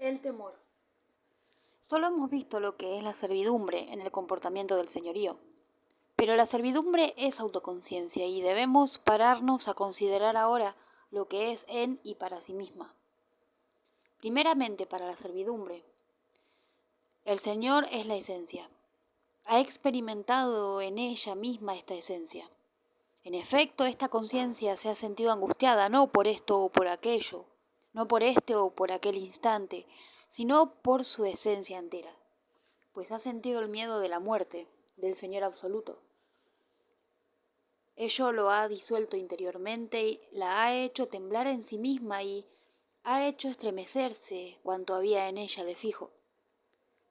El temor. Solo hemos visto lo que es la servidumbre en el comportamiento del señorío. Pero la servidumbre es autoconciencia y debemos pararnos a considerar ahora lo que es en y para sí misma. Primeramente, para la servidumbre. El Señor es la esencia. Ha experimentado en ella misma esta esencia. En efecto, esta conciencia se ha sentido angustiada no por esto o por aquello, no por este o por aquel instante, sino por su esencia entera, pues ha sentido el miedo de la muerte, del Señor absoluto. Ello lo ha disuelto interiormente, la ha hecho temblar en sí misma y ha hecho estremecerse cuanto había en ella de fijo.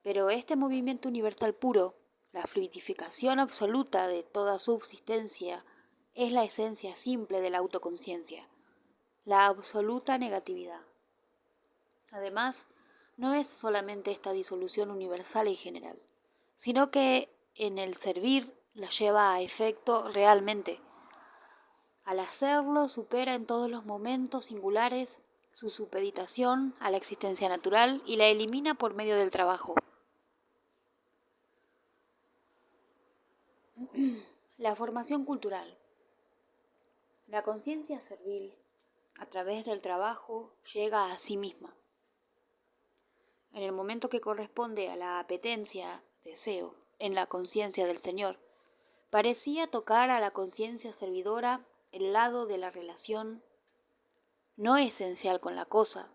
Pero este movimiento universal puro, la fluidificación absoluta de toda subsistencia, es la esencia simple de la autoconciencia, la absoluta negatividad. Además, no es solamente esta disolución universal y general, sino que en el servir la lleva a efecto realmente. Al hacerlo, supera en todos los momentos singulares su supeditación a la existencia natural y la elimina por medio del trabajo. La formación cultural. La conciencia servil, a través del trabajo, llega a sí misma. En el momento que corresponde a la apetencia, deseo, en la conciencia del Señor, parecía tocar a la conciencia servidora el lado de la relación no esencial con la cosa,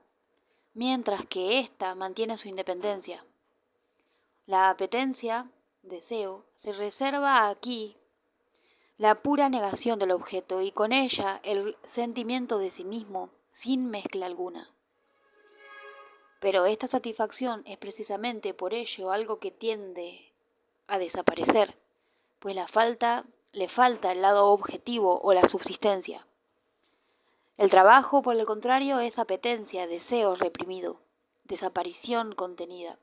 mientras que ésta mantiene su independencia. La apetencia, deseo, se reserva aquí la pura negación del objeto y con ella el sentimiento de sí mismo sin mezcla alguna. Pero esta satisfacción es precisamente por ello algo que tiende a desaparecer, pues le falta el lado objetivo o la subsistencia. El trabajo, por el contrario, es apetencia, deseo reprimido, desaparición contenida.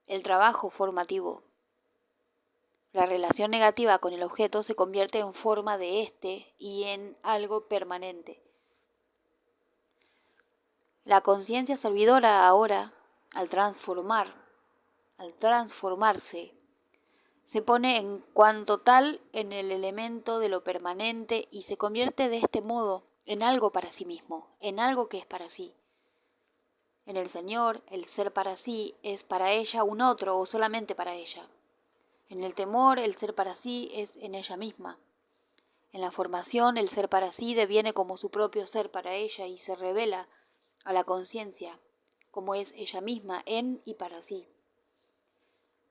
El trabajo formativo. La relación negativa con el objeto se convierte en forma de éste y en algo permanente. La conciencia servidora ahora, al transformarse, se pone en cuanto tal en el elemento de lo permanente y se convierte de este modo en algo para sí mismo, en algo que es para sí. En el Señor, el ser para sí es para ella un otro o solamente para ella. En el temor, el ser para sí es en ella misma. En la formación, el ser para sí deviene como su propio ser para ella y se revela a la conciencia, como es ella misma en y para sí.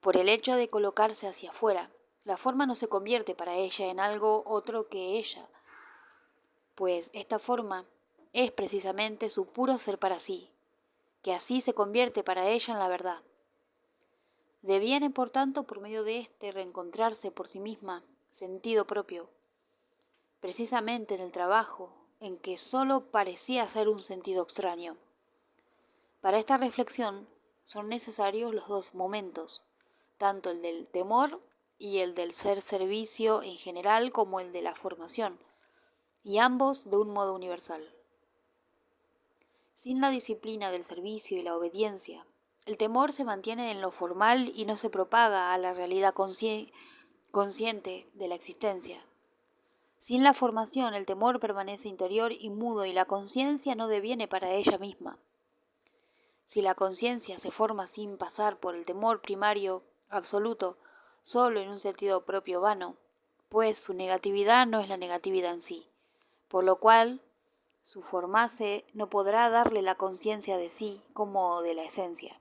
Por el hecho de colocarse hacia afuera, la forma no se convierte para ella en algo otro que ella, pues esta forma es precisamente su puro ser para sí, que así se convierte para ella en la verdad. Deviene, por tanto, por medio de este reencontrarse por sí misma, sentido propio, precisamente en el trabajo, en que solo parecía ser un sentido extraño. Para esta reflexión son necesarios los dos momentos, tanto el del temor y el del ser servicio en general como el de la formación, y ambos de un modo universal. Sin la disciplina del servicio y la obediencia, el temor se mantiene en lo formal y no se propaga a la realidad consciente de la existencia. Sin la formación, el temor permanece interior y mudo y la conciencia no deviene para ella misma. Si la conciencia se forma sin pasar por el temor primario, absoluto, solo en un sentido propio vano, pues su negatividad no es la negatividad en sí, por lo cual su formarse no podrá darle la conciencia de sí como de la esencia.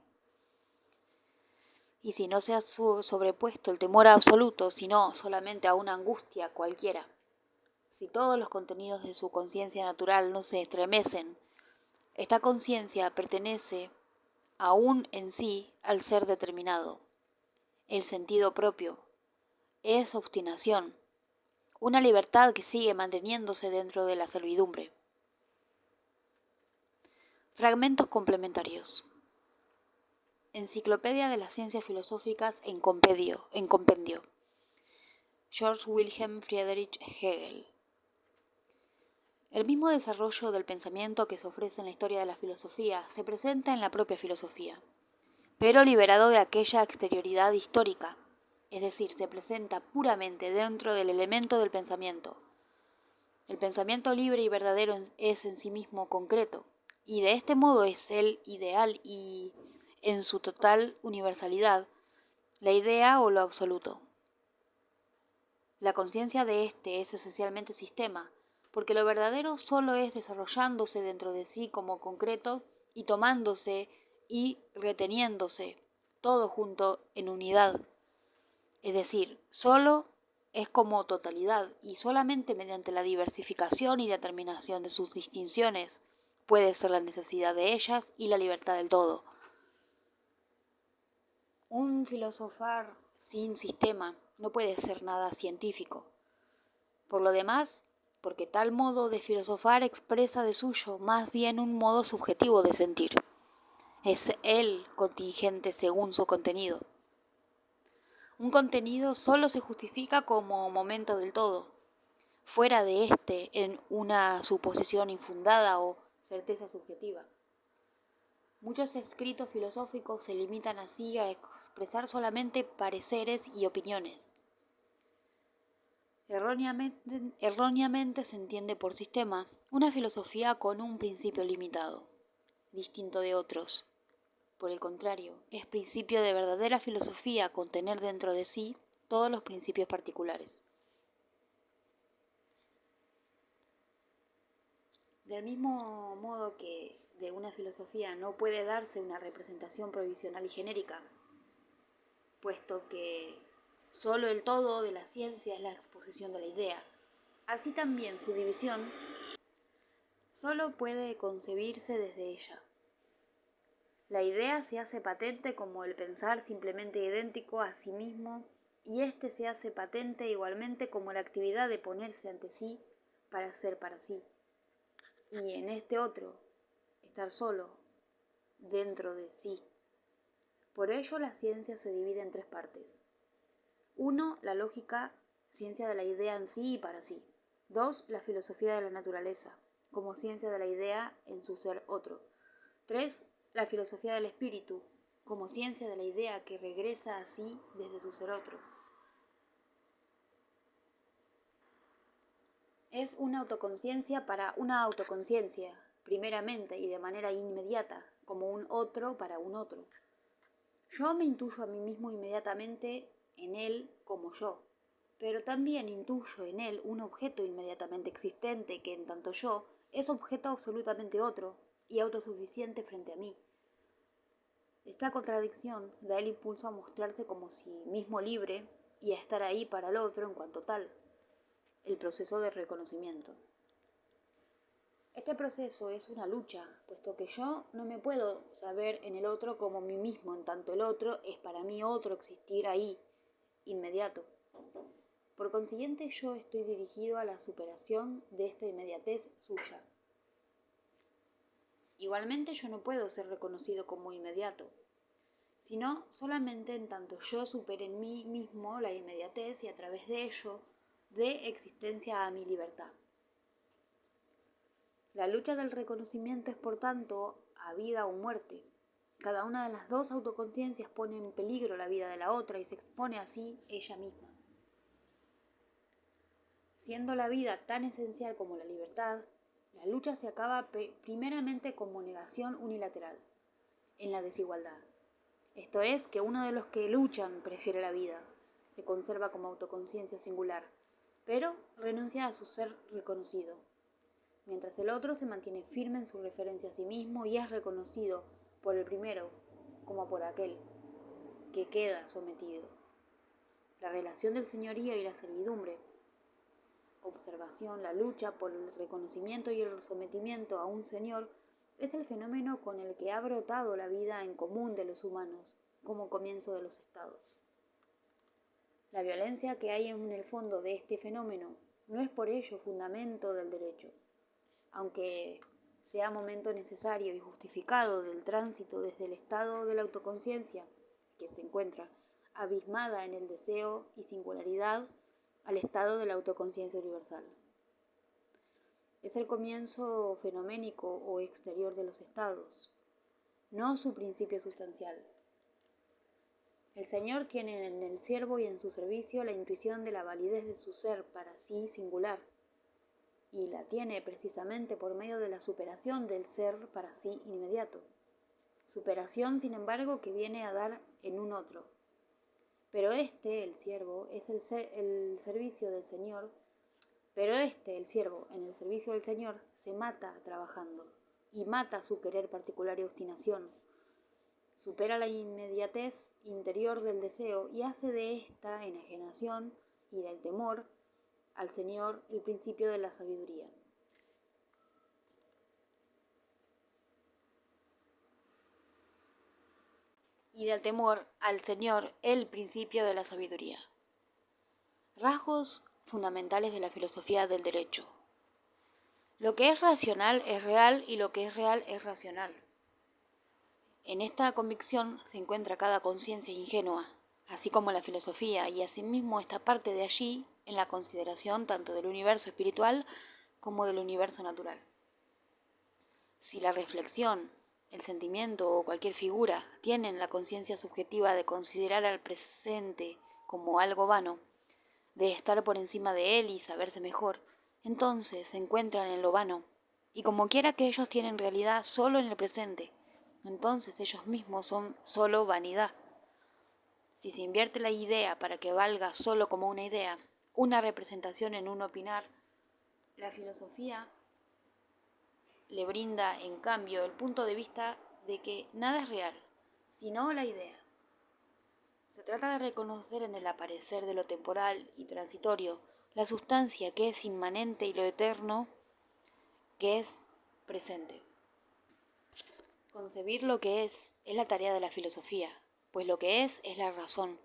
Y si no se ha sobrepuesto el temor absoluto, sino solamente a una angustia cualquiera, si todos los contenidos de su conciencia natural no se estremecen, esta conciencia pertenece aún en sí al ser determinado. El sentido propio es obstinación, una libertad que sigue manteniéndose dentro de la servidumbre. Fragmentos complementarios. Enciclopedia de las Ciencias Filosóficas en compendio. Georg Wilhelm Friedrich Hegel. El mismo desarrollo del pensamiento que se ofrece en la historia de la filosofía se presenta en la propia filosofía, pero liberado de aquella exterioridad histórica, es decir, se presenta puramente dentro del elemento del pensamiento. El pensamiento libre y verdadero es en sí mismo concreto, y de este modo es el ideal y, en su total universalidad, la idea o lo absoluto. La conciencia de este es esencialmente sistema, porque lo verdadero solo es desarrollándose dentro de sí como concreto y tomándose y reteniéndose, todo junto en unidad. Es decir, solo es como totalidad y solamente mediante la diversificación y determinación de sus distinciones puede ser la necesidad de ellas y la libertad del todo. Un filosofar sin sistema no puede ser nada científico. Por lo demás, porque tal modo de filosofar expresa de suyo más bien un modo subjetivo de sentir. Es él contingente según su contenido. Un contenido solo se justifica como momento del todo, fuera de éste en una suposición infundada o certeza subjetiva. Muchos escritos filosóficos se limitan así a expresar solamente pareceres y opiniones. Erróneamente se entiende por sistema una filosofía con un principio limitado, distinto de otros. Por el contrario, es principio de verdadera filosofía contener dentro de sí todos los principios particulares. Del mismo modo que de una filosofía no puede darse una representación provisional y genérica, puesto que solo el todo de la ciencia es la exposición de la idea, así también su división solo puede concebirse desde ella. La idea se hace patente como el pensar simplemente idéntico a sí mismo, y éste se hace patente igualmente como la actividad de ponerse ante sí para ser para sí. Y en este otro, estar solo, dentro de sí. Por ello la ciencia se divide en tres partes. 1. La lógica, ciencia de la idea en sí y para sí. 2. La filosofía de la naturaleza, como ciencia de la idea en su ser otro. 3. La filosofía del espíritu, como ciencia de la idea que regresa a sí desde su ser otro. Es una autoconciencia para una autoconciencia, primeramente y de manera inmediata, como un otro para un otro. Yo me intuyo a mí mismo inmediatamente en él como yo, pero también intuyo en él un objeto inmediatamente existente que en tanto yo es objeto absolutamente otro y autosuficiente frente a mí. Esta contradicción da el impulso a mostrarse como sí mismo libre y a estar ahí para el otro en cuanto tal, el proceso de reconocimiento. Este proceso es una lucha, puesto que yo no me puedo saber en el otro como mí mismo, en tanto el otro es para mí otro existir ahí, inmediato. Por consiguiente, yo estoy dirigido a la superación de esta inmediatez suya. Igualmente, yo no puedo ser reconocido como inmediato, sino solamente en tanto yo supere en mí mismo la inmediatez y a través de ello dé existencia a mi libertad. La lucha del reconocimiento es, por tanto, a vida o muerte. Cada una de las dos autoconciencias pone en peligro la vida de la otra y se expone así ella misma. Siendo la vida tan esencial como la libertad, la lucha se acaba primeramente como negación unilateral, en la desigualdad. Esto es, que uno de los que luchan prefiere la vida, se conserva como autoconciencia singular, pero renuncia a su ser reconocido, mientras el otro se mantiene firme en su referencia a sí mismo y es reconocido por el primero como por aquel que queda sometido. La relación del señorío y la servidumbre, observación, la lucha por el reconocimiento y el sometimiento a un señor es el fenómeno con el que ha brotado la vida en común de los humanos, como comienzo de los estados. La violencia que hay en el fondo de este fenómeno no es por ello fundamento del derecho, aunque sea momento necesario y justificado del tránsito desde el estado de la autoconciencia, que se encuentra abismada en el deseo y singularidad, al estado de la autoconciencia universal. Es el comienzo fenoménico o exterior de los estados, no su principio sustancial. El Señor tiene en el siervo y en su servicio la intuición de la validez de su ser para sí singular, y la tiene precisamente por medio de la superación del ser para sí inmediato. Superación, sin embargo, que viene a dar en un otro. Pero el siervo, es el servicio del Señor, el siervo, en el servicio del Señor, se mata trabajando, y mata su querer particular y obstinación. Supera la inmediatez interior del deseo y hace de esta enajenación y del temor al Señor el principio de la sabiduría. Y del temor al Señor el principio de la sabiduría. Rasgos fundamentales de la filosofía del derecho. Lo que es racional es real y lo que es real es racional. En esta convicción se encuentra cada conciencia ingenua, así como la filosofía, y asimismo está parte de allí en la consideración tanto del universo espiritual como del universo natural. Si la reflexión, el sentimiento o cualquier figura tienen la conciencia subjetiva de considerar al presente como algo vano, de estar por encima de él y saberse mejor, entonces se encuentran en lo vano, y como quiera que ellos tienen realidad solo en el presente, entonces ellos mismos son solo vanidad. Si se invierte la idea para que valga solo como una idea, una representación en un opinar, la filosofía le brinda, en cambio, el punto de vista de que nada es real, sino la idea. Se trata de reconocer en el aparecer de lo temporal y transitorio la sustancia que es inmanente y lo eterno que es presente. Concebir lo que es la tarea de la filosofía, pues lo que es la razón.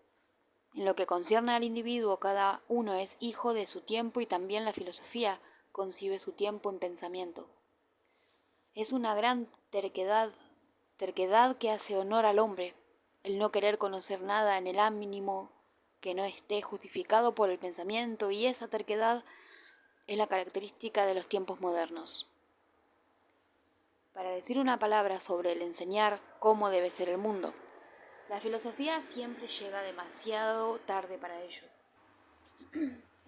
En lo que concierne al individuo, cada uno es hijo de su tiempo y también la filosofía concibe su tiempo en pensamiento. Es una gran terquedad que hace honor al hombre, el no querer conocer nada en el mínimo que no esté justificado por el pensamiento, y esa terquedad es la característica de los tiempos modernos. Para decir una palabra sobre el enseñar cómo debe ser el mundo, la filosofía siempre llega demasiado tarde para ello.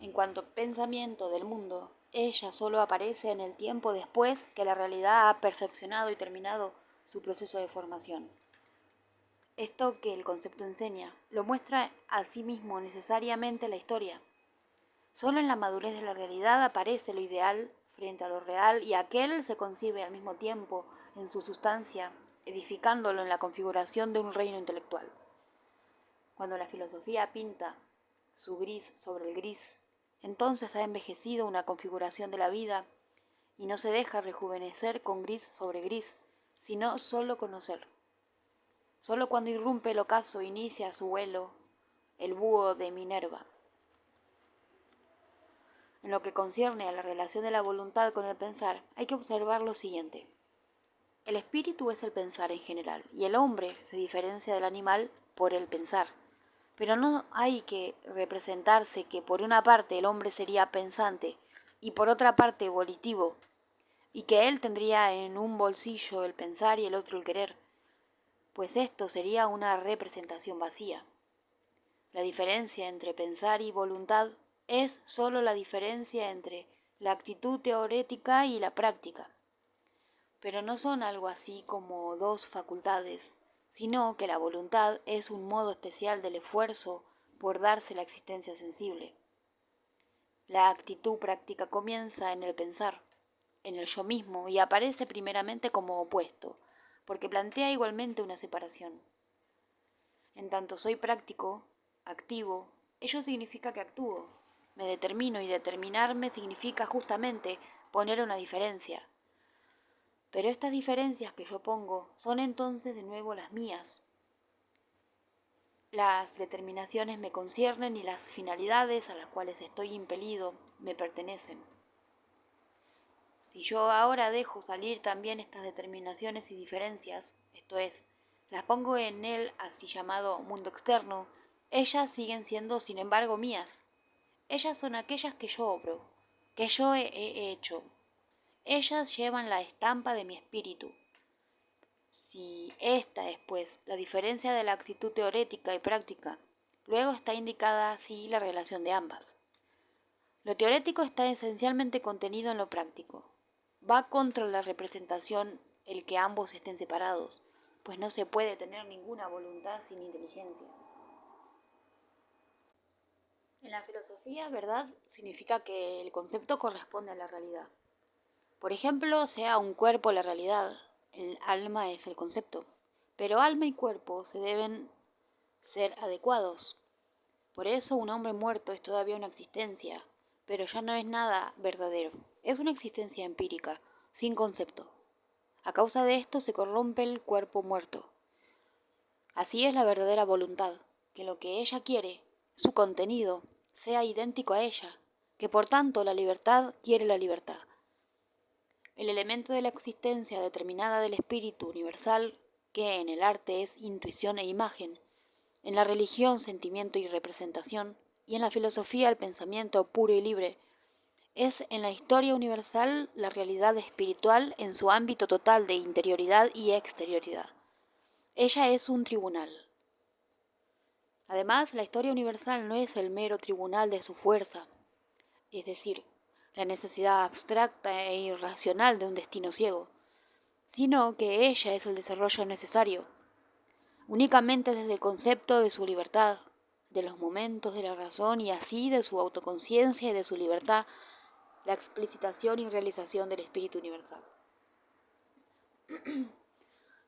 En cuanto a pensamiento del mundo, ella solo aparece en el tiempo después que la realidad ha perfeccionado y terminado su proceso de formación. Esto que el concepto enseña lo muestra a sí mismo necesariamente la historia. Solo en la madurez de la realidad aparece lo ideal frente a lo real, y aquel se concibe al mismo tiempo en su sustancia, edificándolo en la configuración de un reino intelectual. Cuando la filosofía pinta su gris sobre el gris, entonces ha envejecido una configuración de la vida y no se deja rejuvenecer con gris sobre gris, sino solo conocer. Solo cuando irrumpe el ocaso inicia su vuelo el búho de Minerva. En lo que concierne a la relación de la voluntad con el pensar, hay que observar lo siguiente. El espíritu es el pensar en general, y el hombre se diferencia del animal por el pensar. Pero no hay que representarse que por una parte el hombre sería pensante y por otra parte volitivo, y que él tendría en un bolsillo el pensar y el otro el querer, pues esto sería una representación vacía. La diferencia entre pensar y voluntad es sólo la diferencia entre la actitud teorética y la práctica. Pero no son algo así como dos facultades, sino que la voluntad es un modo especial del esfuerzo por darse la existencia sensible. La actitud práctica comienza en el pensar, en el yo mismo, y aparece primeramente como opuesto, porque plantea igualmente una separación. En tanto soy práctico, activo, ello significa que actúo. Me determino, y determinarme significa justamente poner una diferencia. Pero estas diferencias que yo pongo son entonces de nuevo las mías. Las determinaciones me conciernen y las finalidades a las cuales estoy impelido me pertenecen. Si yo ahora dejo salir también estas determinaciones y diferencias, esto es, las pongo en el así llamado mundo externo, ellas siguen siendo sin embargo mías. Ellas son aquellas que yo obro, que yo he hecho. Ellas llevan la estampa de mi espíritu. Si esta es, pues, la diferencia de la actitud teórica y práctica, luego está indicada así la relación de ambas. Lo teórico está esencialmente contenido en lo práctico. Va contra la representación el que ambos estén separados, pues no se puede tener ninguna voluntad sin inteligencia. En la filosofía, verdad significa que el concepto corresponde a la realidad. Por ejemplo, sea un cuerpo la realidad, el alma es el concepto, pero alma y cuerpo se deben ser adecuados. Por eso un hombre muerto es todavía una existencia, pero ya no es nada verdadero, es una existencia empírica, sin concepto. A causa de esto se corrompe el cuerpo muerto. Así es la verdadera voluntad, que lo que ella quiere, su contenido, sea idéntico a ella, que por tanto la libertad quiere la libertad. El elemento de la existencia determinada del espíritu universal, que en el arte es intuición e imagen, en la religión sentimiento y representación, y en la filosofía el pensamiento puro y libre, es en la historia universal la realidad espiritual en su ámbito total de interioridad y exterioridad. Ella es un tribunal. Además, la historia universal no es el mero tribunal de su fuerza, es decir, la necesidad abstracta e irracional de un destino ciego, sino que ella es el desarrollo necesario, únicamente desde el concepto de su libertad, de los momentos de la razón y así de su autoconciencia y de su libertad, la explicitación y realización del espíritu universal.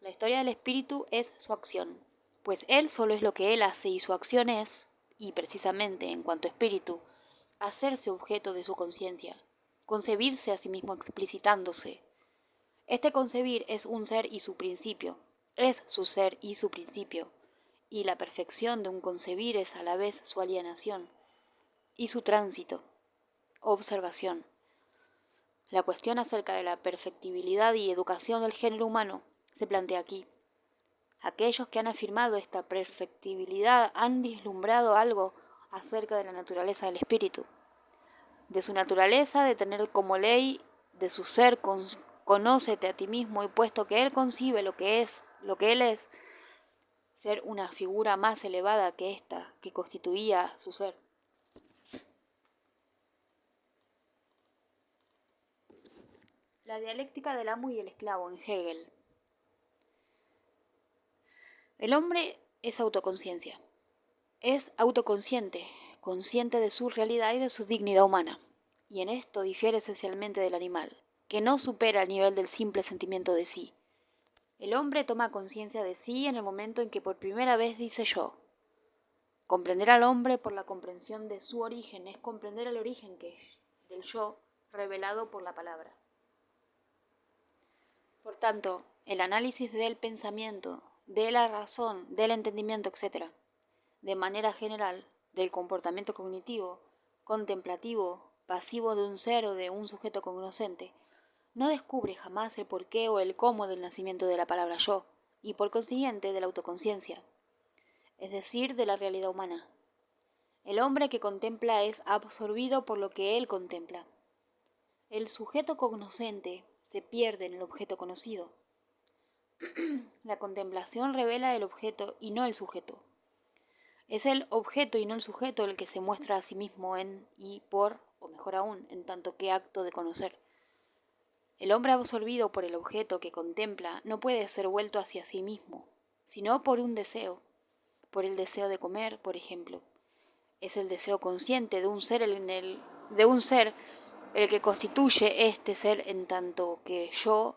La historia del espíritu es su acción, pues él solo es lo que él hace y su acción es, y precisamente en cuanto a espíritu, hacerse objeto de su conciencia, concebirse a sí mismo explicitándose. Este concebir es un ser y su principio, es su ser y su principio, y la perfección de un concebir es a la vez su alienación y su tránsito, observación. La cuestión acerca de la perfectibilidad y educación del género humano se plantea aquí. Aquellos que han afirmado esta perfectibilidad han vislumbrado algo acerca de la naturaleza del espíritu, de su naturaleza de tener como ley de su ser conócete a ti mismo, y puesto que él concibe lo que él es, ser una figura más elevada que esta que constituía su ser. La dialéctica del amo y el esclavo en Hegel. El hombre es autoconciencia. Es autoconsciente, consciente de su realidad y de su dignidad humana. Y en esto difiere esencialmente del animal, que no supera el nivel del simple sentimiento de sí. El hombre toma conciencia de sí en el momento en que por primera vez dice yo. Comprender al hombre por la comprensión de su origen es comprender el origen que es del yo revelado por la palabra. Por tanto, el análisis del pensamiento, de la razón, del entendimiento, etc., de manera general, del comportamiento cognitivo, contemplativo, pasivo de un ser o de un sujeto cognoscente, no descubre jamás el porqué o el cómo del nacimiento de la palabra yo, y por consiguiente de la autoconciencia, es decir, de la realidad humana. El hombre que contempla es absorbido por lo que él contempla. El sujeto cognoscente se pierde en el objeto conocido. La contemplación revela el objeto y no el sujeto. Es el objeto y no el sujeto el que se muestra a sí mismo en y por, o mejor aún, en tanto que acto de conocer. El hombre absorbido por el objeto que contempla no puede ser vuelto hacia sí mismo, sino por un deseo, por el deseo de comer, por ejemplo. Es el deseo consciente de un ser el que constituye este ser en tanto que yo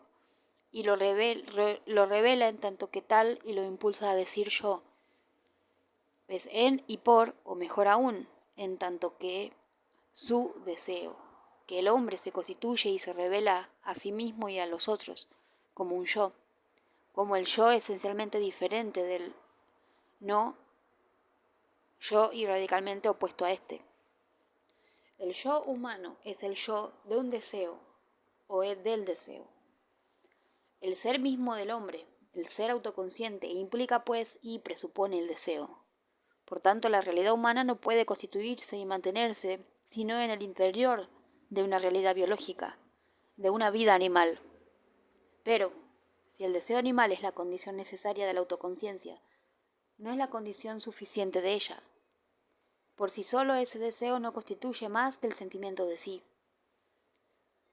y lo revela en tanto que tal y lo impulsa a decir yo. Es en y por, o mejor aún, en tanto que su deseo, que el hombre se constituye y se revela a sí mismo y a los otros como un yo, como el yo esencialmente diferente del no yo y radicalmente opuesto a este. El yo humano es el yo de un deseo o es del deseo. El ser mismo del hombre, el ser autoconsciente, implica pues y presupone el deseo. Por tanto, la realidad humana no puede constituirse y mantenerse sino en el interior de una realidad biológica, de una vida animal. Pero, si el deseo animal es la condición necesaria de la autoconciencia, no es la condición suficiente de ella. Por sí solo ese deseo no constituye más que el sentimiento de sí.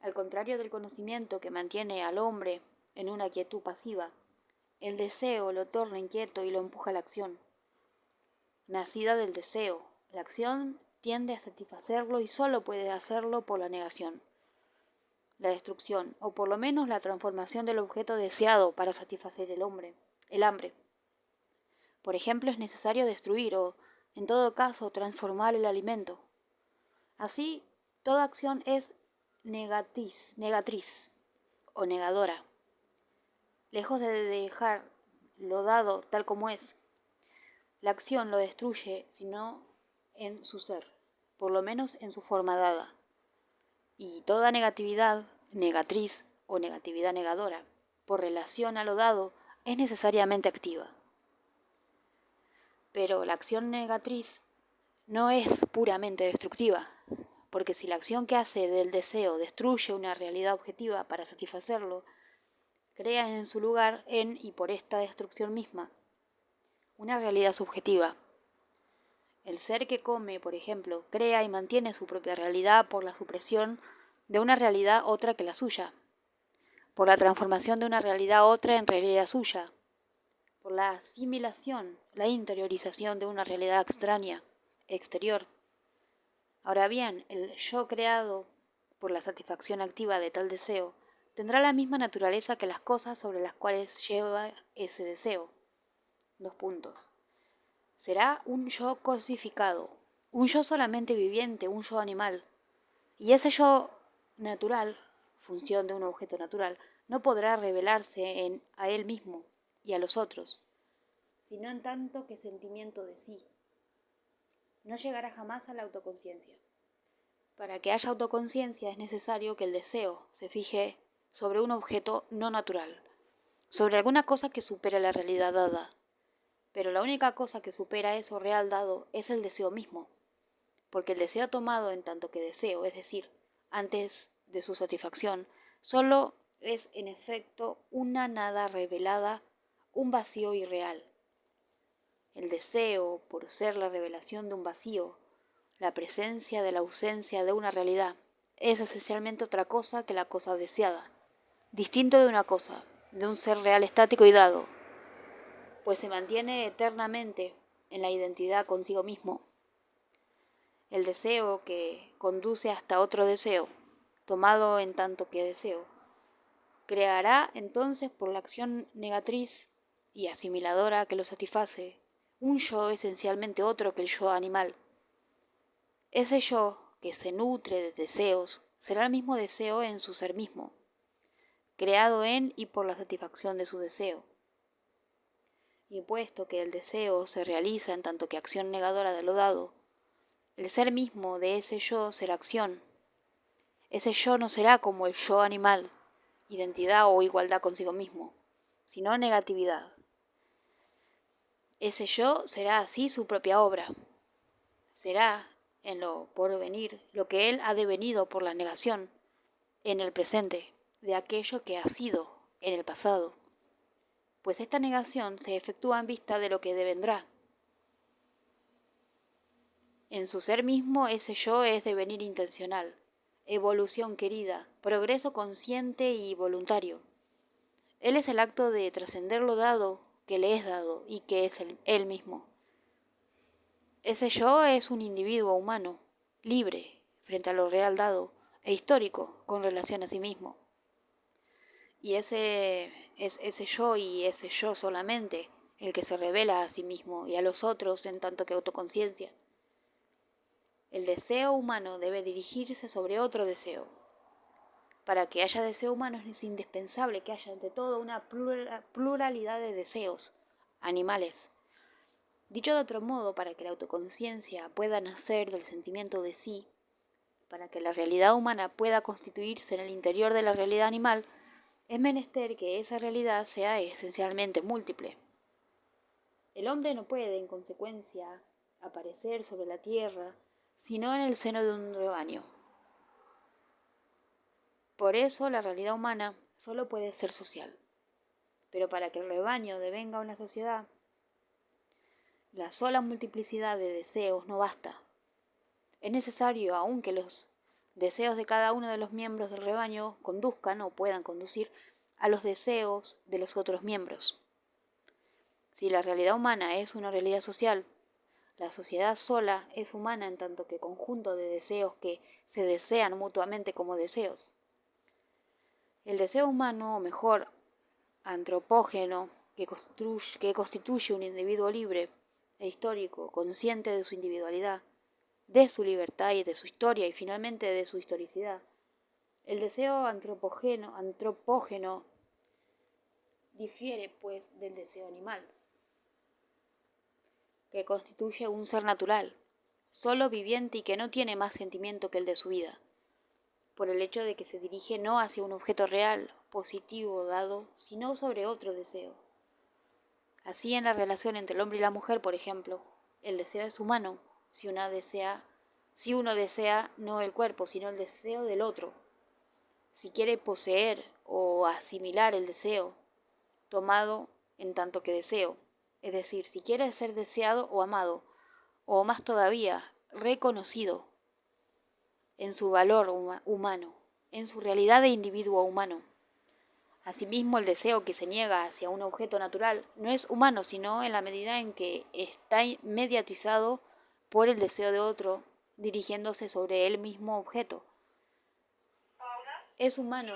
Al contrario del conocimiento que mantiene al hombre en una quietud pasiva, el deseo lo torna inquieto y lo empuja a la acción. Nacida del deseo, la acción tiende a satisfacerlo y solo puede hacerlo por la negación. La destrucción, o por lo menos la transformación del objeto deseado para satisfacer el hambre. Por ejemplo, es necesario destruir o, en todo caso, transformar el alimento. Así, toda acción es negatriz o negadora. Lejos de dejar lo dado tal como es, la acción lo destruye, sino en su ser, por lo menos en su forma dada. Y toda negatividad, negatriz o negatividad negadora, por relación a lo dado, es necesariamente activa. Pero la acción negatriz no es puramente destructiva, porque si la acción que hace del deseo destruye una realidad objetiva para satisfacerlo, crea en su lugar, en y por esta destrucción misma, una realidad subjetiva. El ser que come, por ejemplo, crea y mantiene su propia realidad por la supresión de una realidad otra que la suya, por la transformación de una realidad otra en realidad suya, por la asimilación, la interiorización de una realidad extraña, exterior. Ahora bien, el yo creado por la satisfacción activa de tal deseo tendrá la misma naturaleza que las cosas sobre las cuales lleva ese deseo. Será un yo cosificado, un yo solamente viviente, un yo animal. Y ese yo natural, función de un objeto natural, no podrá revelarse a él mismo y a los otros, sino en tanto que sentimiento de sí. No llegará jamás a la autoconciencia. Para que haya autoconciencia es necesario que el deseo se fije sobre un objeto no natural, sobre alguna cosa que supera la realidad dada. Pero la única cosa que supera eso real dado es el deseo mismo, porque el deseo tomado en tanto que deseo, es decir, antes de su satisfacción, solo es en efecto una nada revelada, un vacío irreal. El deseo, por ser la revelación de un vacío, la presencia de la ausencia de una realidad, es esencialmente otra cosa que la cosa deseada, distinto de una cosa, de un ser real estático y dado, pues se mantiene eternamente en la identidad consigo mismo. El deseo que conduce hasta otro deseo, tomado en tanto que deseo, creará entonces por la acción negatriz y asimiladora que lo satisface, un yo esencialmente otro que el yo animal. Ese yo que se nutre de deseos será el mismo deseo en su ser mismo, creado en y por la satisfacción de su deseo. Y puesto que el deseo se realiza en tanto que acción negadora de lo dado, el ser mismo de ese yo será acción. Ese yo no será como el yo animal, identidad o igualdad consigo mismo, sino negatividad. Ese yo será así su propia obra. Será, en lo porvenir, lo que él ha devenido por la negación, en el presente, de aquello que ha sido en el pasado. Pues esta negación se efectúa en vista de lo que devendrá. En su ser mismo ese yo es devenir intencional, evolución querida, progreso consciente y voluntario. Él es el acto de trascender lo dado que le es dado y que es él mismo. Ese yo es un individuo humano, libre, frente a lo real dado, e histórico, con relación a sí mismo. Y ese es ese yo y ese yo solamente el que se revela a sí mismo y a los otros en tanto que autoconciencia. El deseo humano debe dirigirse sobre otro deseo. Para que haya deseo humano es indispensable que haya ante todo una pluralidad de deseos, animales. Dicho de otro modo, para que la autoconciencia pueda nacer del sentimiento de sí, para que la realidad humana pueda constituirse en el interior de la realidad animal, es menester que esa realidad sea esencialmente múltiple. El hombre no puede, en consecuencia, aparecer sobre la tierra, sino en el seno de un rebaño. Por eso la realidad humana solo puede ser social. Pero para que el rebaño devenga una sociedad, la sola multiplicidad de deseos no basta. Es necesario aún que los deseos de cada uno de los miembros del rebaño conduzcan o puedan conducir a los deseos de los otros miembros. Si la realidad humana es una realidad social, la sociedad sola es humana en tanto que conjunto de deseos que se desean mutuamente como deseos. El deseo humano, o mejor, antropógeno, que constituye un individuo libre e histórico, consciente de su individualidad, de su libertad y de su historia y finalmente de su historicidad. El deseo antropógeno difiere, pues, del deseo animal, que constituye un ser natural, solo viviente y que no tiene más sentimiento que el de su vida, por el hecho de que se dirige no hacia un objeto real, positivo, dado, sino sobre otro deseo. Así en la relación entre el hombre y la mujer, por ejemplo, el deseo es humano, si uno desea no el cuerpo, sino el deseo del otro. Si quiere poseer o asimilar el deseo, tomado en tanto que deseo, es decir, si quiere ser deseado o amado, o más todavía, reconocido en su valor humano, en su realidad de individuo humano. Asimismo, el deseo que se niega hacia un objeto natural no es humano, sino en la medida en que está mediatizado por el deseo de otro, dirigiéndose sobre el mismo objeto. Es humano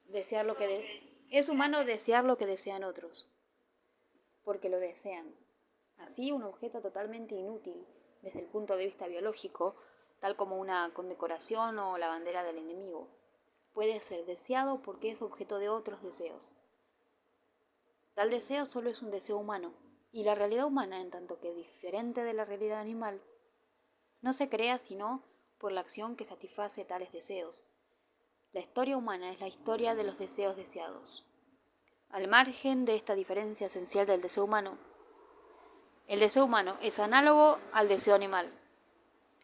desear lo que desean otros, porque lo desean. Así, un objeto totalmente inútil desde el punto de vista biológico, tal como una condecoración o la bandera del enemigo, puede ser deseado porque es objeto de otros deseos. Tal deseo solo es un deseo humano, y la realidad humana, en tanto que diferente de la realidad animal, no se crea sino por la acción que satisface tales deseos. La historia humana es la historia de los deseos deseados. Al margen de esta diferencia esencial del deseo humano, el deseo humano es análogo al deseo animal.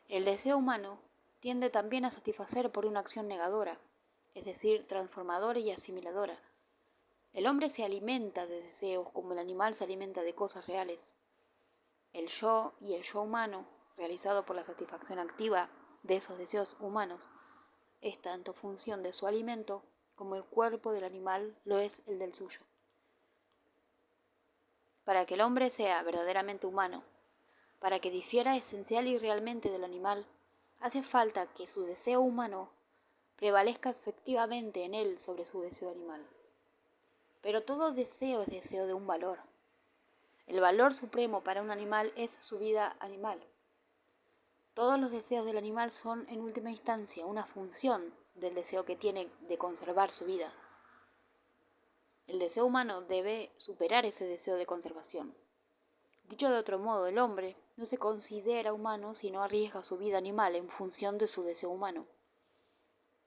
El deseo humano tiende también a satisfacer por una acción negadora, es decir, transformadora y asimiladora. El hombre se alimenta de deseos como el animal se alimenta de cosas reales. El yo y el yo humano, realizado por la satisfacción activa de esos deseos humanos, es tanto función de su alimento como el cuerpo del animal lo es el del suyo. Para que el hombre sea verdaderamente humano, para que difiera esencial y realmente del animal, hace falta que su deseo humano prevalezca efectivamente en él sobre su deseo animal. Pero todo deseo es deseo de un valor. El valor supremo para un animal es su vida animal. Todos los deseos del animal son, en última instancia, una función del deseo que tiene de conservar su vida. El deseo humano debe superar ese deseo de conservación. Dicho de otro modo, el hombre no se considera humano si no arriesga su vida animal en función de su deseo humano.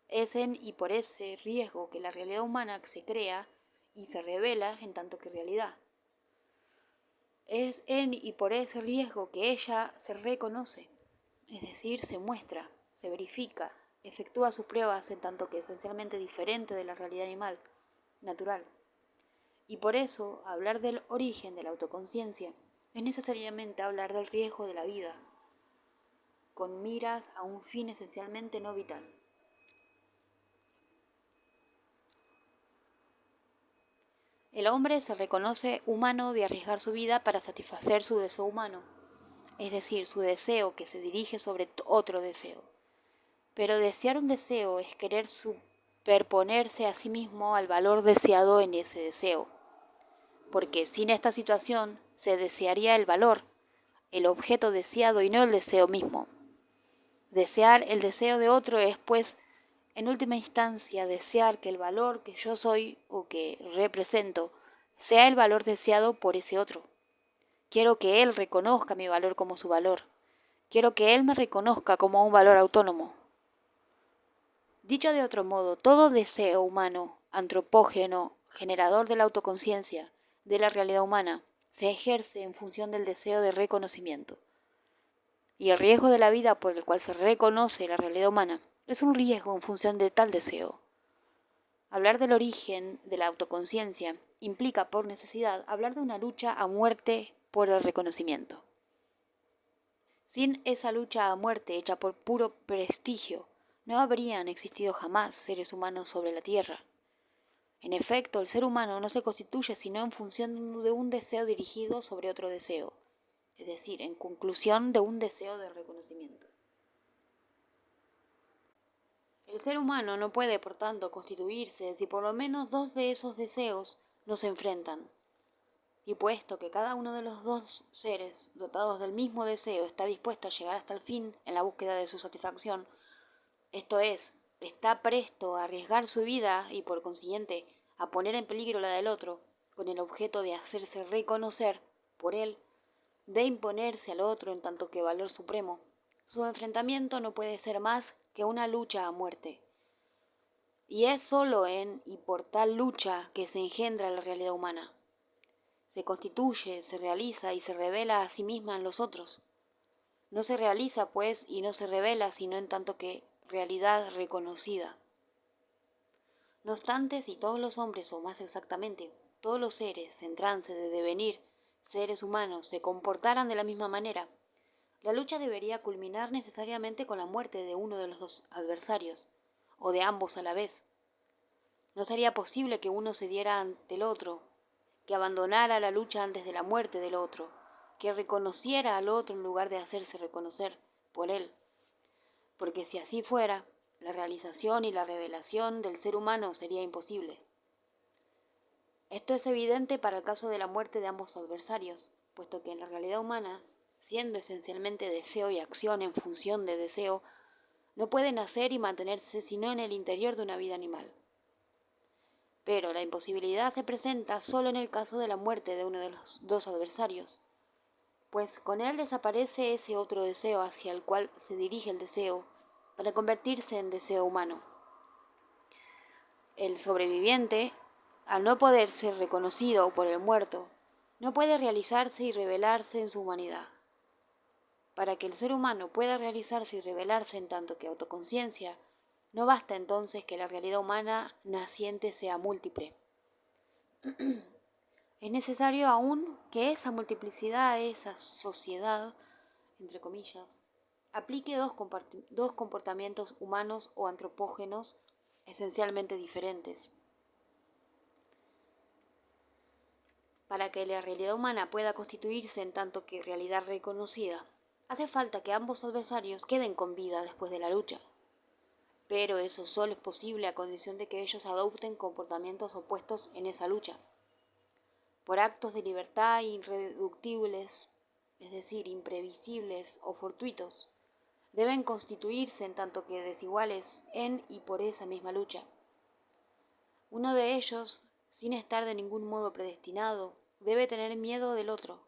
Es en y por ese riesgo que la realidad humana se crea y se revela en tanto que realidad. Es en y por ese riesgo que ella se reconoce, es decir, se muestra, se verifica, efectúa sus pruebas en tanto que esencialmente diferente de la realidad animal, natural. Y por eso, hablar del origen de la autoconciencia es necesariamente hablar del riesgo de la vida, con miras a un fin esencialmente no vital. El hombre se reconoce humano de arriesgar su vida para satisfacer su deseo humano, es decir, su deseo que se dirige sobre otro deseo. Pero desear un deseo es querer superponerse a sí mismo al valor deseado en ese deseo, porque sin esta situación se desearía el valor, el objeto deseado y no el deseo mismo. Desear el deseo de otro es, pues, en última instancia, desear que el valor que yo soy o que represento sea el valor deseado por ese otro. Quiero que él reconozca mi valor como su valor. Quiero que él me reconozca como un valor autónomo. Dicho de otro modo, todo deseo humano, antropógeno, generador de la autoconciencia, de la realidad humana, se ejerce en función del deseo de reconocimiento. Y el riesgo de la vida por el cual se reconoce la realidad humana es un riesgo en función de tal deseo. Hablar del origen de la autoconciencia implica, por necesidad, hablar de una lucha a muerte por el reconocimiento. Sin esa lucha a muerte hecha por puro prestigio, no habrían existido jamás seres humanos sobre la Tierra. En efecto, el ser humano no se constituye sino en función de un deseo dirigido sobre otro deseo, es decir, en conclusión de un deseo de reconocimiento. El ser humano no puede, por tanto, constituirse si por lo menos dos de esos deseos no se enfrentan. Y puesto que cada uno de los dos seres dotados del mismo deseo está dispuesto a llegar hasta el fin en la búsqueda de su satisfacción, esto es, está presto a arriesgar su vida y por consiguiente a poner en peligro la del otro, con el objeto de hacerse reconocer por él, de imponerse al otro en tanto que valor supremo, su enfrentamiento no puede ser más que una lucha a muerte. Y es sólo en y por tal lucha que se engendra la realidad humana. Se constituye, se realiza y se revela a sí misma en los otros. No se realiza, pues, y no se revela sino en tanto que realidad reconocida. No obstante, si todos los hombres, o más exactamente, todos los seres en trance de devenir seres humanos se comportaran de la misma manera, la lucha debería culminar necesariamente con la muerte de uno de los dos adversarios, o de ambos a la vez. No sería posible que uno cediera ante el otro, que abandonara la lucha antes de la muerte del otro, que reconociera al otro en lugar de hacerse reconocer por él. Porque si así fuera, la realización y la revelación del ser humano sería imposible. Esto es evidente para el caso de la muerte de ambos adversarios, puesto que en la realidad humana, siendo esencialmente deseo y acción en función de deseo, no puede nacer y mantenerse sino en el interior de una vida animal. Pero la imposibilidad se presenta solo en el caso de la muerte de uno de los dos adversarios, pues con él desaparece ese otro deseo hacia el cual se dirige el deseo para convertirse en deseo humano. El sobreviviente, al no poder ser reconocido por el muerto, no puede realizarse y revelarse en su humanidad. Para que el ser humano pueda realizarse y revelarse en tanto que autoconciencia, no basta entonces que la realidad humana naciente sea múltiple. Es necesario aún que esa multiplicidad, esa sociedad, entre comillas, aplique dos comportamientos humanos o antropógenos esencialmente diferentes. Para que la realidad humana pueda constituirse en tanto que realidad reconocida, hace falta que ambos adversarios queden con vida después de la lucha. Pero eso solo es posible a condición de que ellos adopten comportamientos opuestos en esa lucha. Por actos de libertad irreductibles, es decir, imprevisibles o fortuitos, deben constituirse en tanto que desiguales en y por esa misma lucha. Uno de ellos, sin estar de ningún modo predestinado, debe tener miedo del otro,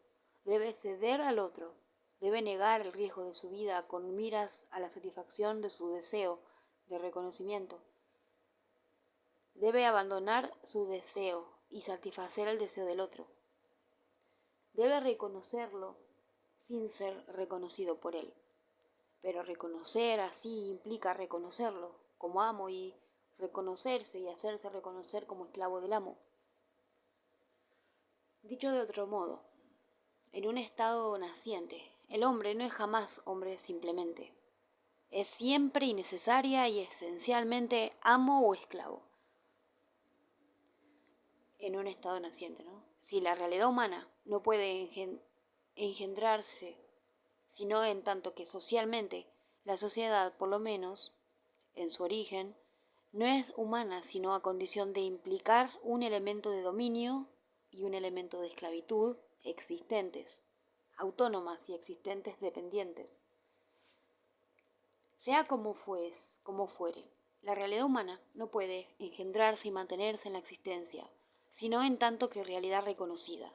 debe ceder al otro, debe negar el riesgo de su vida con miras a la satisfacción de su deseo de reconocimiento. Debe abandonar su deseo y satisfacer el deseo del otro. Debe reconocerlo sin ser reconocido por él. Pero reconocer así implica reconocerlo como amo y reconocerse y hacerse reconocer como esclavo del amo. Dicho de otro modo, en un estado naciente, el hombre no es jamás hombre simplemente. Es siempre y necesaria y esencialmente amo o esclavo. En un estado naciente, ¿no? Si la realidad humana no puede engendrarse, sino en tanto que socialmente la sociedad, por lo menos, en su origen, no es humana sino a condición de implicar un elemento de dominio y un elemento de esclavitud existentes, autónomas y existentes dependientes. Sea como fuere, la realidad humana no puede engendrarse y mantenerse en la existencia, sino en tanto que realidad reconocida,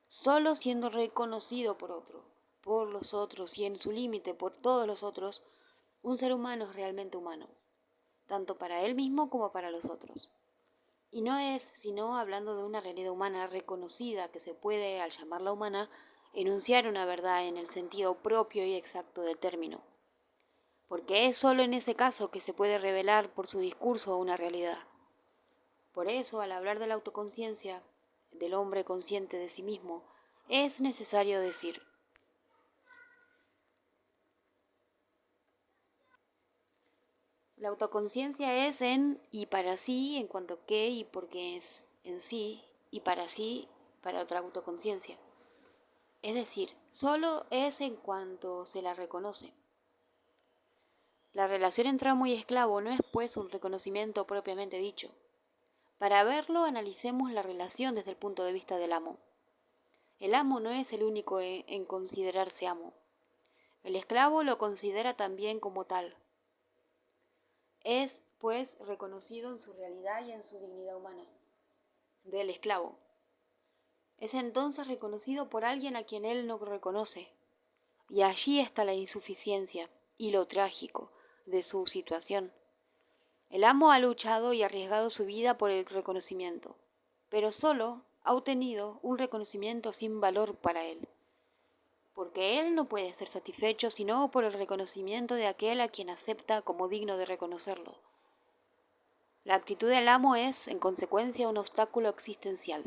solo siendo reconocido por otro, por los otros y en su límite por todos los otros, un ser humano es realmente humano, tanto para él mismo como para los otros. Y no es sino hablando de una realidad humana reconocida que se puede, al llamarla humana, enunciar una verdad en el sentido propio y exacto del término. Porque es sólo en ese caso que se puede revelar por su discurso una realidad. Por eso, al hablar de la autoconciencia, del hombre consciente de sí mismo, es necesario decir: la autoconciencia es en y para sí, en cuanto que y porque es en sí, y para sí, para otra autoconciencia. Es decir, solo es en cuanto se la reconoce. La relación entre amo y esclavo no es, pues, un reconocimiento propiamente dicho. Para verlo, analicemos la relación desde el punto de vista del amo. El amo no es el único en considerarse amo. El esclavo lo considera también como tal. Es, pues, reconocido en su realidad y en su dignidad humana. Del esclavo. Es entonces reconocido por alguien a quien él no reconoce. Y allí está la insuficiencia y lo trágico de su situación. El amo ha luchado y arriesgado su vida por el reconocimiento, pero solo ha obtenido un reconocimiento sin valor para él, porque él no puede ser satisfecho sino por el reconocimiento de aquel a quien acepta como digno de reconocerlo. La actitud del amo es, en consecuencia, un obstáculo existencial.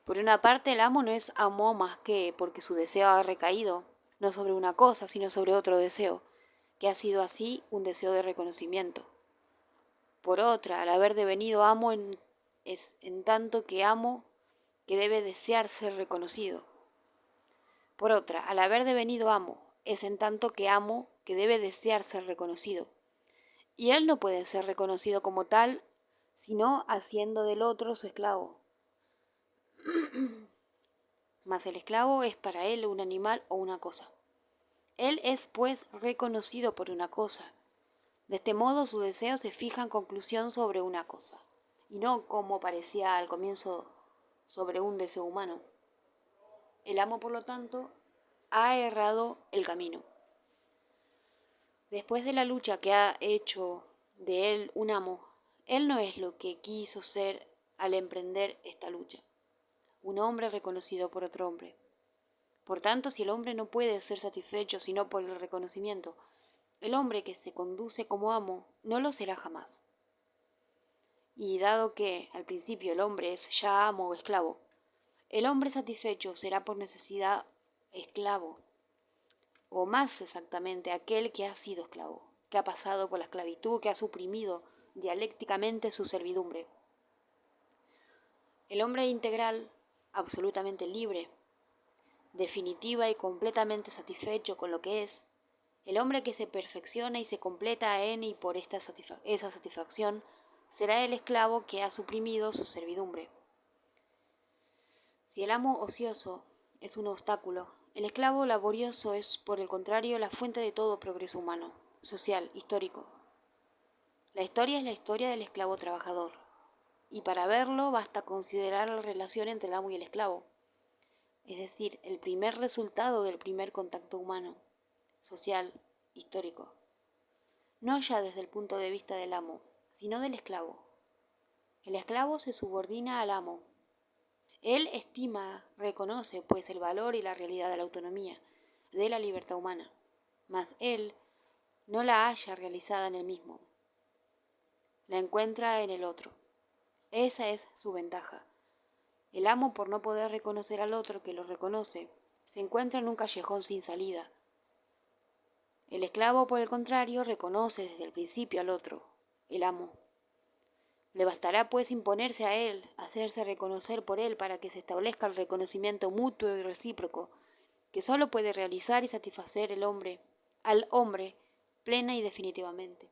Por una parte, el amo no es amo más que porque su deseo ha recaído, no sobre una cosa, sino sobre otro deseo, que ha sido así un deseo de reconocimiento. Por otra, al haber devenido amo es en tanto que amo que debe desear ser reconocido. Por otra, al haber devenido amo es en tanto que amo que debe desear ser reconocido. Y él no puede ser reconocido como tal, sino haciendo del otro su esclavo. Mas el esclavo es para él un animal o una cosa. Él es, pues, reconocido por una cosa. De este modo su deseo se fija en conclusión sobre una cosa, y no, como parecía al comienzo, sobre un deseo humano. El amo, por lo tanto, ha errado el camino. Después de la lucha que ha hecho de él un amo, él no es lo que quiso ser al emprender esta lucha, un hombre reconocido por otro hombre. Por tanto, si el hombre no puede ser satisfecho sino por el reconocimiento, el hombre que se conduce como amo no lo será jamás. Y dado que, al principio, el hombre es ya amo o esclavo, el hombre satisfecho será por necesidad esclavo, o más exactamente aquel que ha sido esclavo, que ha pasado por la esclavitud, que ha suprimido dialécticamente su servidumbre. El hombre integral, absolutamente libre, definitiva y completamente satisfecho con lo que es, el hombre que se perfecciona y se completa en y por esa satisfacción, será el esclavo que ha suprimido su servidumbre. Si el amo ocioso es un obstáculo, el esclavo laborioso es, por el contrario, la fuente de todo progreso humano, social, histórico. La historia es la historia del esclavo trabajador, y para verlo basta considerar la relación entre el amo y el esclavo, es decir, el primer resultado del primer contacto humano, social, histórico. No ya desde el punto de vista del amo, sino del esclavo. El esclavo se subordina al amo. Él estima, reconoce, pues, el valor y la realidad de la autonomía, de la libertad humana, mas él no la halla realizada en él mismo. La encuentra en el otro. Esa es su ventaja. El amo, por no poder reconocer al otro que lo reconoce, se encuentra en un callejón sin salida. El esclavo, por el contrario, reconoce desde el principio al otro, el amo. Le bastará, pues, imponerse a él, hacerse reconocer por él para que se establezca el reconocimiento mutuo y recíproco, que sólo puede realizar y satisfacer al hombre, plena y definitivamente.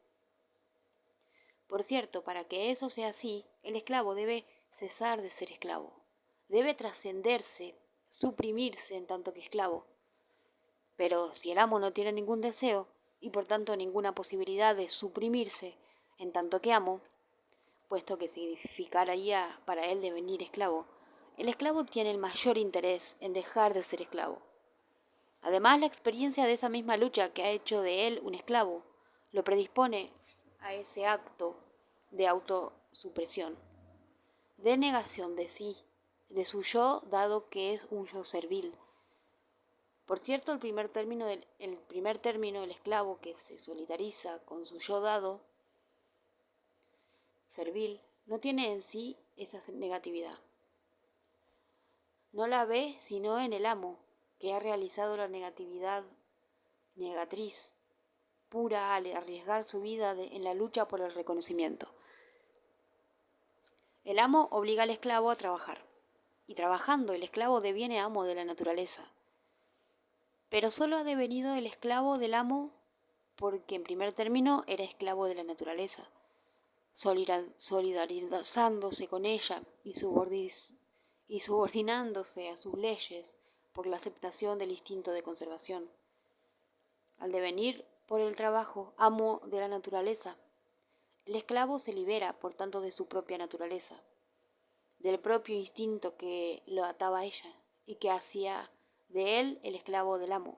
Por cierto, para que eso sea así, el esclavo debe cesar de ser esclavo, debe trascenderse, suprimirse en tanto que esclavo. Pero si el amo no tiene ningún deseo, y por tanto ninguna posibilidad de suprimirse en tanto que amo, puesto que significaría para él devenir esclavo, el esclavo tiene el mayor interés en dejar de ser esclavo. Además, la experiencia de esa misma lucha que ha hecho de él un esclavo lo predispone a ese acto de autosupresión, de negación de sí, de su yo, dado que es un yo servil. Por cierto, el primer término del esclavo que se solidariza con su yo dado, servil, no tiene en sí esa negatividad. No la ve sino en el amo, que ha realizado la negatividad negatriz, pura al arriesgar su vida en la lucha por el reconocimiento. El amo obliga al esclavo a trabajar, y trabajando el esclavo deviene amo de la naturaleza. Pero solo ha devenido el esclavo del amo porque en primer término era esclavo de la naturaleza, solidarizándose con ella y subordinándose a sus leyes por la aceptación del instinto de conservación. Al devenir por el trabajo amo de la naturaleza, el esclavo se libera, por tanto, de su propia naturaleza, del propio instinto que lo ataba a ella y que hacía de él el esclavo del amo.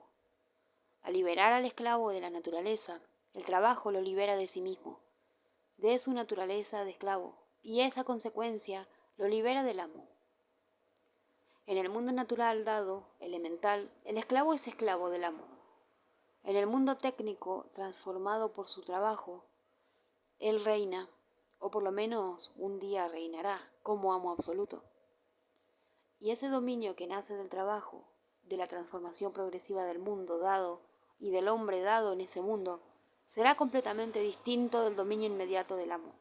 Al liberar al esclavo de la naturaleza, el trabajo lo libera de sí mismo, de su naturaleza de esclavo, y esa consecuencia lo libera del amo. En el mundo natural dado, elemental, el esclavo es esclavo del amo. En el mundo técnico, transformado por su trabajo, él reina, o por lo menos un día reinará, como amo absoluto. Y ese dominio que nace del trabajo, de la transformación progresiva del mundo dado y del hombre dado en ese mundo, será completamente distinto del dominio inmediato del amo.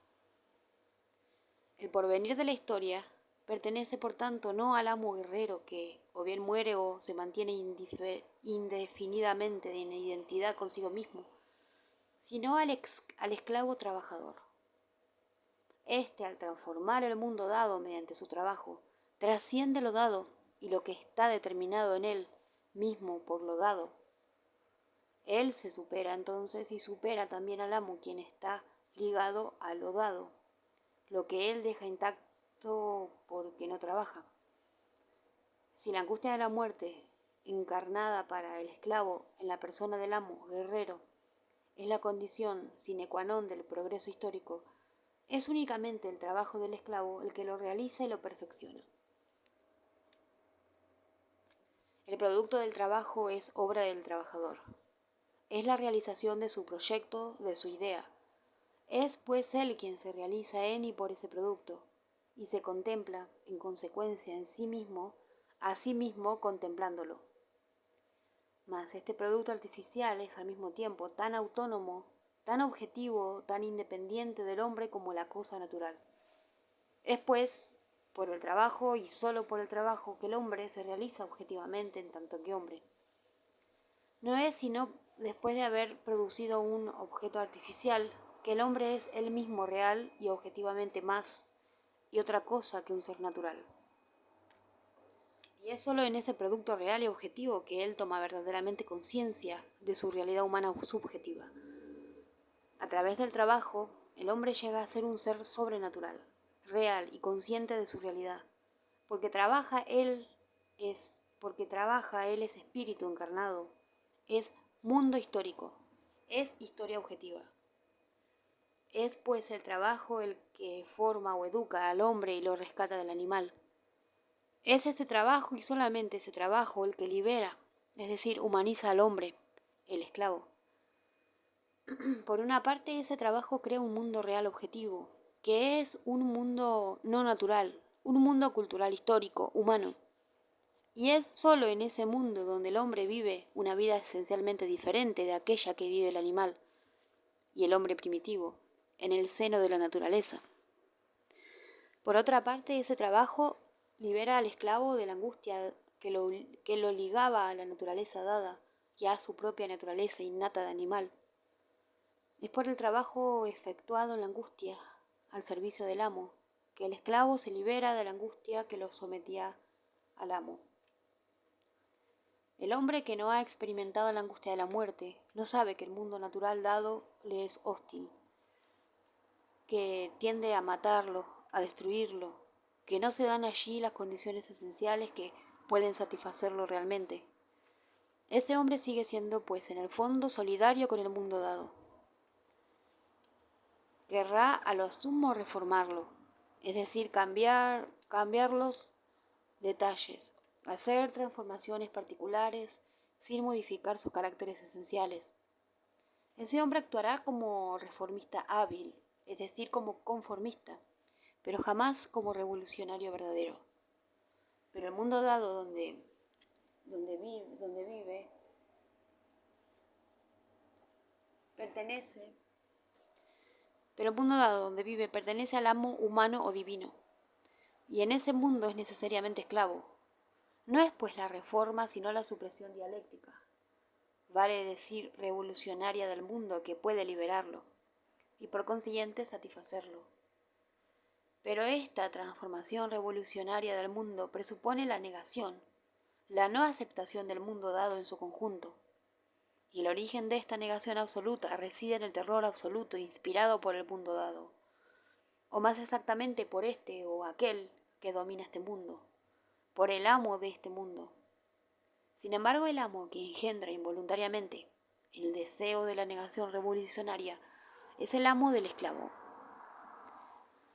El porvenir de la historia pertenece, por tanto, no al amo guerrero que o bien muere o se mantiene indefinidamente en identidad consigo mismo, sino al esclavo trabajador. Este, al transformar el mundo dado mediante su trabajo, trasciende lo dado y lo que está determinado en él mismo por lo dado. Él se supera entonces y supera también al amo, quien está ligado a lo dado, lo que él deja intacto porque no trabaja. Si la angustia de la muerte, encarnada para el esclavo en la persona del amo guerrero, es la condición sine qua non del progreso histórico, es únicamente el trabajo del esclavo el que lo realiza y lo perfecciona. El producto del trabajo es obra del trabajador. Es la realización de su proyecto, de su idea. Es pues él quien se realiza en y por ese producto, y se contempla, en consecuencia, en sí mismo, a sí mismo contemplándolo. Mas este producto artificial es al mismo tiempo tan autónomo, tan objetivo, tan independiente del hombre como la cosa natural. Es pues por el trabajo y solo por el trabajo que el hombre se realiza objetivamente en tanto que hombre. No es sino después de haber producido un objeto artificial que el hombre es él mismo real y objetivamente más y otra cosa que un ser natural. Y es solo en ese producto real y objetivo que él toma verdaderamente conciencia de su realidad humana subjetiva. A través del trabajo, el hombre llega a ser un ser sobrenatural, real y consciente de su realidad. Porque trabaja él es espíritu encarnado, es mundo histórico, es historia objetiva. Es pues el trabajo el que forma o educa al hombre y lo rescata del animal. Es ese trabajo y solamente ese trabajo el que libera, es decir, humaniza al hombre, el esclavo. Por una parte, ese trabajo crea un mundo real objetivo, que es un mundo no natural, un mundo cultural histórico, humano. Y es solo en ese mundo donde el hombre vive una vida esencialmente diferente de aquella que vive el animal y el hombre primitivo, en el seno de la naturaleza. Por otra parte, ese trabajo libera al esclavo de la angustia que lo ligaba a la naturaleza dada y a su propia naturaleza innata de animal. Es por el trabajo efectuado en la angustia, al servicio del amo, que el esclavo se libera de la angustia que lo sometía al amo. El hombre que no ha experimentado la angustia de la muerte no sabe que el mundo natural dado le es hostil, que tiende a matarlo, a destruirlo, que no se dan allí las condiciones esenciales que pueden satisfacerlo realmente. Ese hombre sigue siendo, pues, en el fondo solidario con el mundo dado. Querrá a lo sumo reformarlo, es decir, cambiar los detalles, hacer transformaciones particulares sin modificar sus caracteres esenciales. Ese hombre actuará como reformista hábil, es decir, como conformista, pero jamás como revolucionario verdadero. Pero el mundo dado donde vive pertenece, pero el mundo dado donde vive pertenece al amo humano o divino, y en ese mundo es necesariamente esclavo. No es pues la reforma, sino la supresión dialéctica, vale decir revolucionaria del mundo, que puede liberarlo, y por consiguiente satisfacerlo. Pero esta transformación revolucionaria del mundo presupone la negación, la no aceptación del mundo dado en su conjunto. Y el origen de esta negación absoluta reside en el terror absoluto inspirado por el mundo dado, o más exactamente por este o aquel que domina este mundo, por el amo de este mundo. Sin embargo, el amo que engendra involuntariamente el deseo de la negación revolucionaria es el amo del esclavo.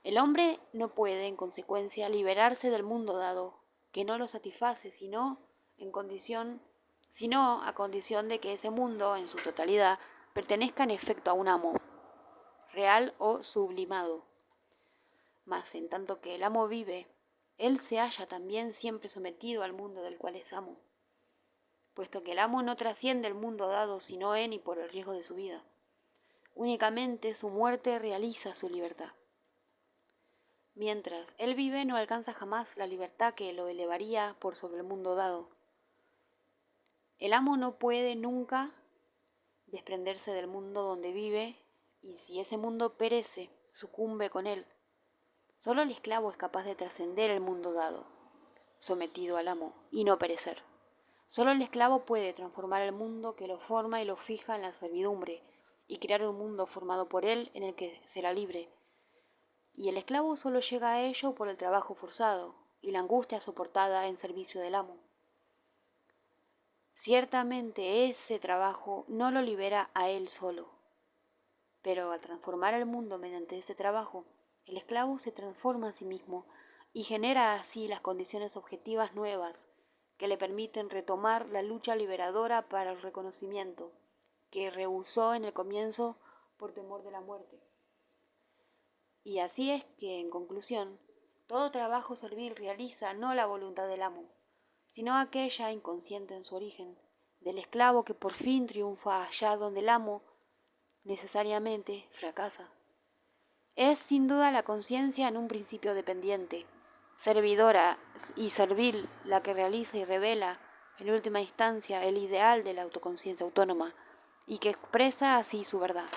El hombre no puede, en consecuencia, liberarse del mundo dado, que no lo satisface, sino a condición de que ese mundo, en su totalidad, pertenezca en efecto a un amo, real o sublimado. Mas, en tanto que el amo vive, él se halla también siempre sometido al mundo del cual es amo, puesto que el amo no trasciende el mundo dado sino en y por el riesgo de su vida. Únicamente su muerte realiza su libertad. Mientras él vive, no alcanza jamás la libertad que lo elevaría por sobre el mundo dado. El amo no puede nunca desprenderse del mundo donde vive, y si ese mundo perece, sucumbe con él. Solo el esclavo es capaz de trascender el mundo dado, sometido al amo, y no perecer. Solo el esclavo puede transformar el mundo que lo forma y lo fija en la servidumbre, y crear un mundo formado por él en el que será libre. Y el esclavo solo llega a ello por el trabajo forzado y la angustia soportada en servicio del amo. Ciertamente ese trabajo no lo libera a él solo, pero al transformar el mundo mediante ese trabajo, el esclavo se transforma a sí mismo y genera así las condiciones objetivas nuevas que le permiten retomar la lucha liberadora para el reconocimiento, que rehusó en el comienzo por temor de la muerte. Y así es que, en conclusión, todo trabajo servil realiza no la voluntad del amo, sino aquella inconsciente en su origen, del esclavo que por fin triunfa allá donde el amo necesariamente fracasa. Es sin duda la conciencia en un principio dependiente, servidora y servil, la que realiza y revela, en última instancia, el ideal de la autoconciencia autónoma, y que expresa así su verdad.